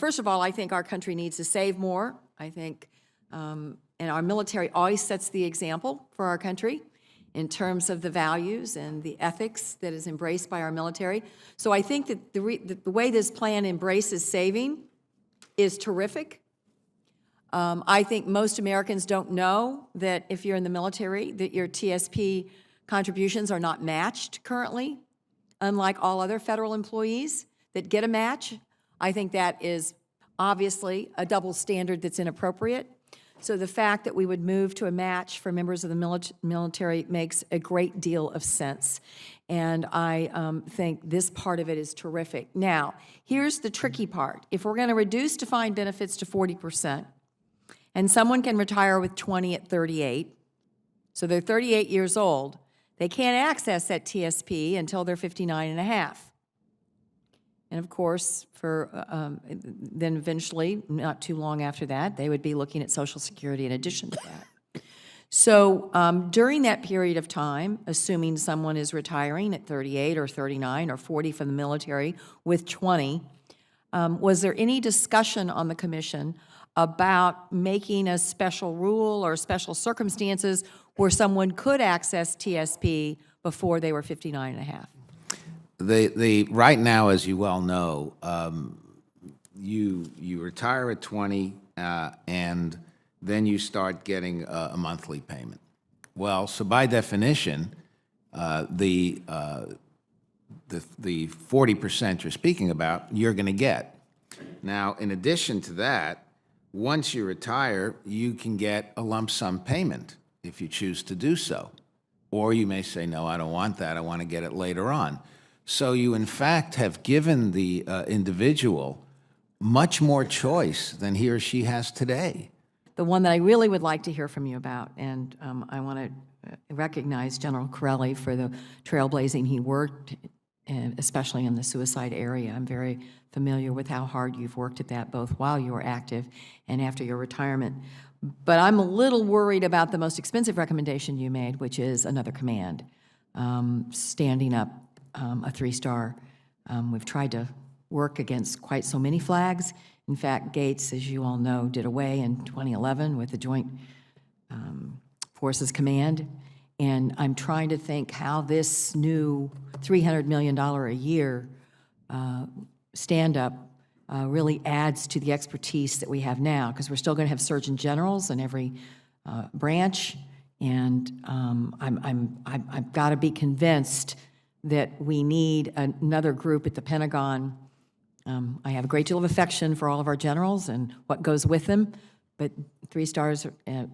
first of all, I think our country needs to save more. I think, and our military always sets the example for our country in terms of the values and the ethics that is embraced by our military. So I think that the way this plan embraces saving is terrific. I think most Americans don't know that if you're in the military, that your TSP contributions are not matched currently, unlike all other federal employees that get a match. I think that is obviously a double standard that's inappropriate. So the fact that we would move to a match for members of the military makes a great deal of sense. And I think this part of it is terrific. Now, here's the tricky part. If we're going to reduce defined benefits to 40%, and someone can retire with 20 at 38, so they're 38 years old, they can't access that TSP until they're 59 and a half. And of course, then eventually, not too long after that, they would be looking at Social Security in addition to that. So during that period of time, assuming someone is retiring at 38 or 39 or 40 from the military with 20, was there any discussion on the commission about making a special rule or special circumstances where someone could access TSP before they were 59 and a half? Right now, as you well know, you retire at 20, and then you start getting a monthly payment. Well, so by definition, the 40% you're speaking about, you're going to get. Now, in addition to that, once you retire, you can get a lump sum payment if you choose to do so. Or you may say, no, I don't want that. I want to get it later on. So you, in fact, have given the individual much more choice than he or she has today. The one that I really would like to hear from you about, and I want to recognize General Corelli for the trailblazing he worked, especially in the suicide area. I'm very familiar with how hard you've worked at that, both while you were active and after your retirement. But I'm a little worried about the most expensive recommendation you made, which is another command, standing up a 3-star. We've tried to work against quite so many flags. In fact, Gates, as you all know, did away in 2011 with the Joint Forces Command. And I'm trying to think how this new $300 million a year stand-up really adds to the expertise that we have now, because we're still going to have surgeon generals in every branch. And I've got to be convinced that we need another group at the Pentagon. I have a great deal of affection for all of our generals and what goes with them, but 3 stars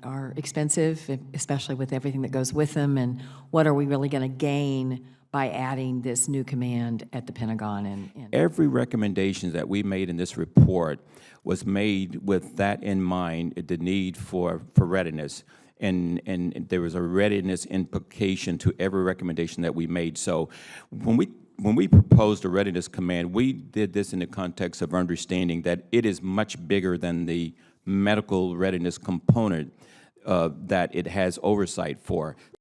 are expensive, especially with everything that goes with them, and what are we really going to gain by adding this new command at the Pentagon? And every recommendation that we made in this report was made with that in mind, the need for readiness. And there was a readiness implication to every recommendation that we made. So when we proposed a readiness command, we did this in the context of understanding that it is much bigger than the medical readiness component that it has oversight for.